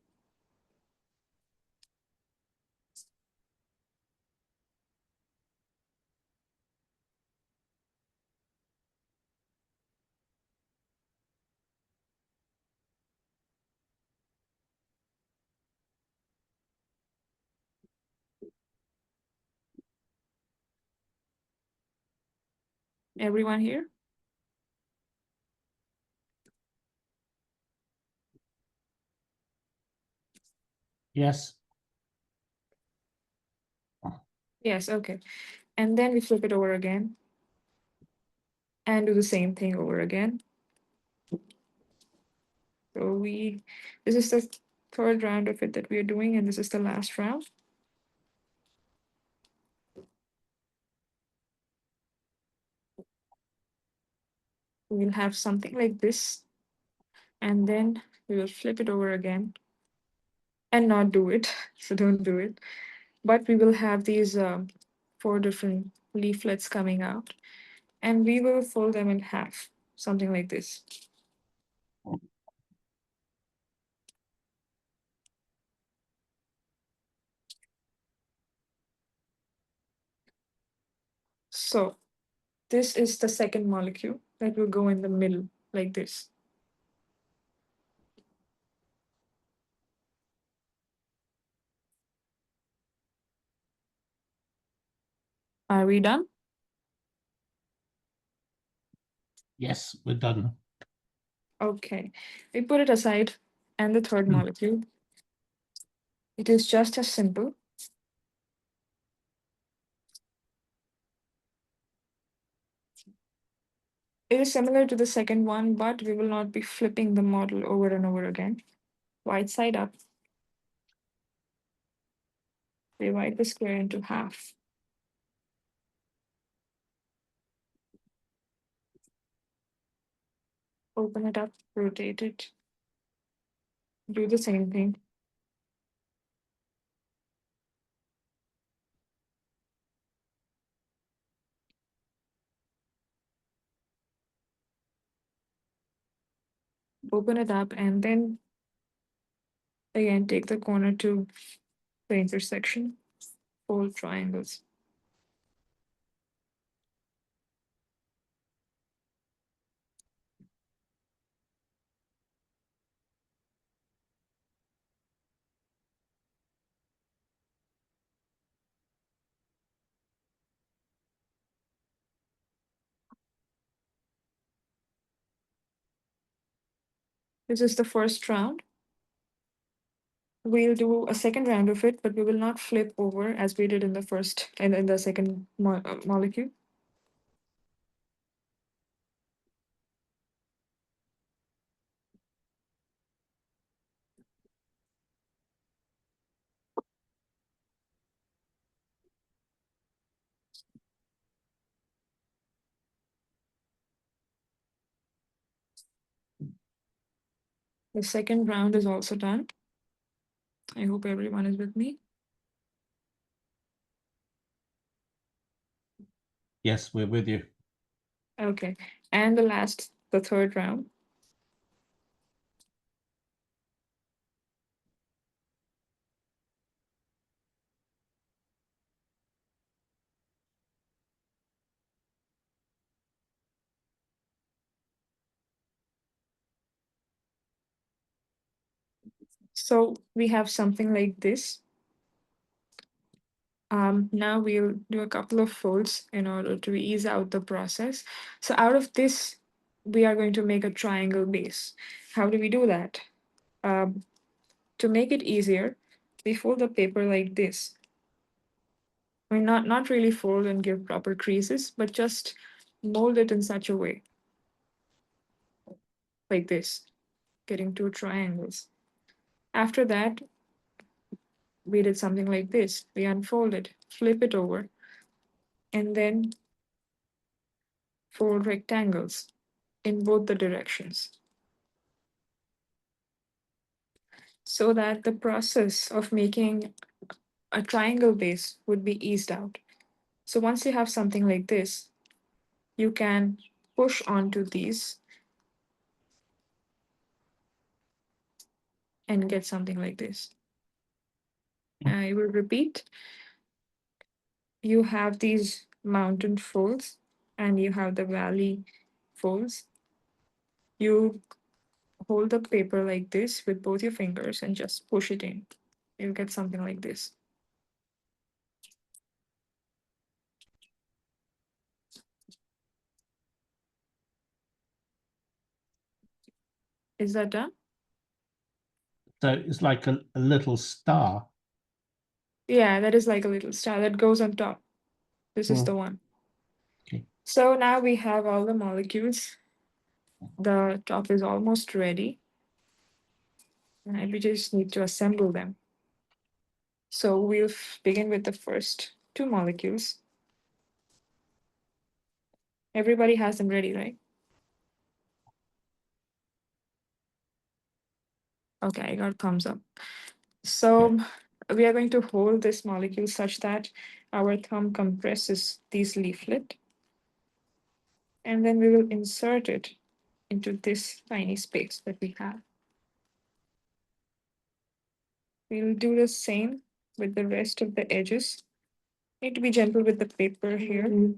Everyone here? Yes. Yes, okay. And then we flip it over again and do the same thing over again. So this is the third round of it that we are doing, and this is the last round. We'll have something like this, and then we will flip it over again and not do it. So don't do it. But we will have these four different leaflets coming out, and we will fold them in half, something like this. So this is the second molecule that will go in the middle like this. Are we done? Yes, we're done. Okay, we put it aside. And the third molecule, it is just as simple. It is similar to the second one, but we will not be flipping the model over and over again. White side up. Divide the square into half. Open it up, rotate it. Do the same thing. Open it up and then again take the corner to the intersection. Fold triangles. This is the first round. We'll do a second round of it, but we will not flip over as we did in the first and in the second molecule. The second round is also done. I hope everyone is with me. Yes, we're with you. Okay. And the third round. So we have something like this. Now we'll do a couple of folds in order to ease out the process. So out of this, we are going to make a triangle base. How do we do that? To make it easier, we fold the paper like this. I mean, not really fold and give proper creases, but just mold it in such a way, like this, getting two triangles. After that, we did something like this. We unfold it, flip it over, and then fold rectangles in both the directions, so that the process of making a triangle base would be eased out. So once you have something like this, you can push onto these and get something like this. I will repeat. You have these mountain folds and you have the valley folds. You hold the paper like this with both your fingers and just push it in. You'll get something like this. Is that done? So it's like a little star. Yeah, that is like a little star that goes on top. This is Mm. the one. Okay. So now we have all the molecules. The top is almost ready. And we just need to assemble them. So we'll begin with the first two molecules. Everybody has them ready, right? Okay, I got thumbs up. So we are going to hold this molecule such that our thumb compresses this leaflet. And then we will insert it into this tiny space that we have. We'll do the same with the rest of the edges. Need to be gentle with the paper here.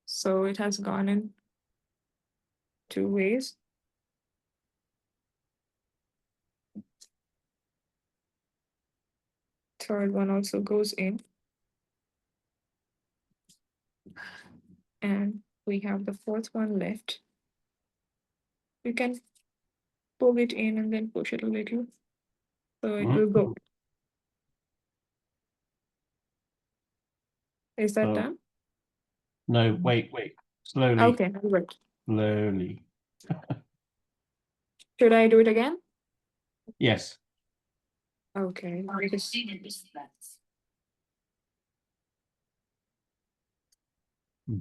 So it has gone in two ways. Third one also goes in. And we have the fourth one left. You can pull it in and then push it a little. So it will go. Is that Oh. done? No, wait. Slowly. Okay, that worked. Slowly. Should I do it again? Yes. Okay. Hmm.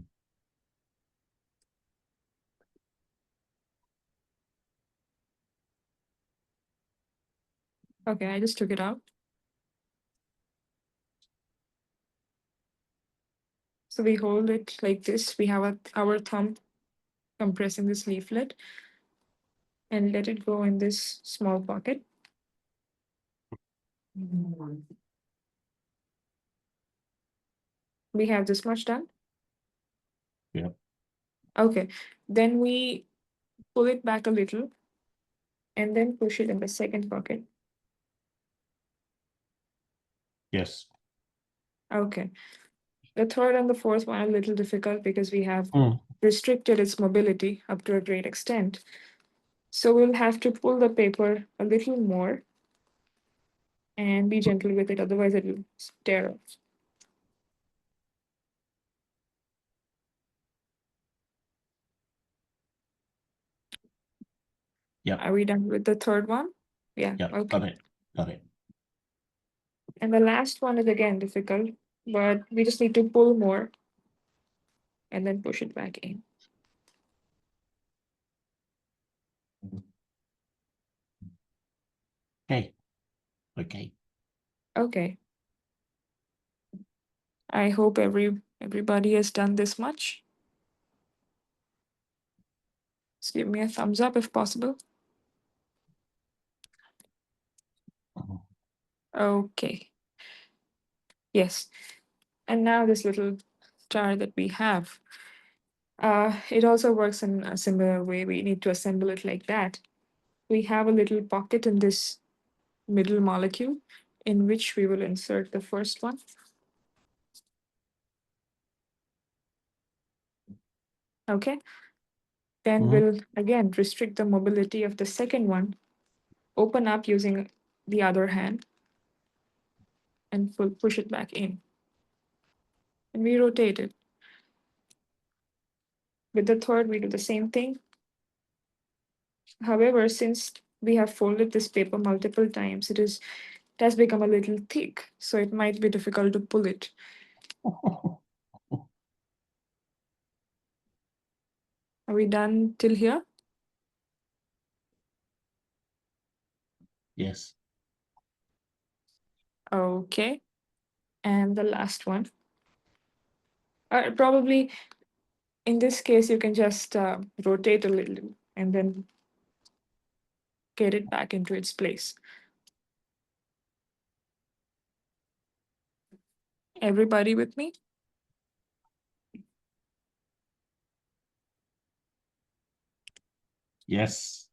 Okay, I just took it out. So we hold it like this. We have our thumb compressing this leaflet and let it go in this small pocket. We have this much done. Yeah. Okay, then we pull it back a little and then push it in the second pocket. Yes. Okay. The third and the fourth one are a little difficult because we have Mm. restricted its mobility up to a great extent. So we'll have to pull the paper a little more and be gentle with it, otherwise it will tear off. Yeah. Are we done with the third one? Yeah, Yeah. okay. Got it. And the last one is again difficult, but we just need to pull more and then push it back in. Okay. Okay. Okay. I hope everybody has done this much. Just give me a thumbs up if possible. Okay. Yes. And now this little star that we have, it also works in a similar way. We need to assemble it like that. We have a little pocket in this middle molecule in which we will insert the first one. Okay. Then Mhm. we'll again restrict the mobility of the second one, open up using the other hand, and push it back in. And we rotate it. With the third, we do the same thing. However, since we have folded this paper multiple times, it has become a little thick, so it might be difficult to pull it. Are we done till here? Yes. Okay. And the last one. Probably in this case, you can just rotate a little and then get it back into its place. Everybody with me? Yes.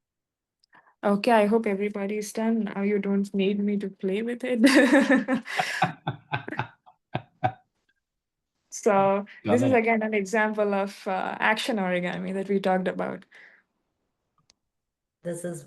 Okay, I hope everybody is done. Now you don't need me to play with it. So this Got is it. again an example of action origami that we talked about. This is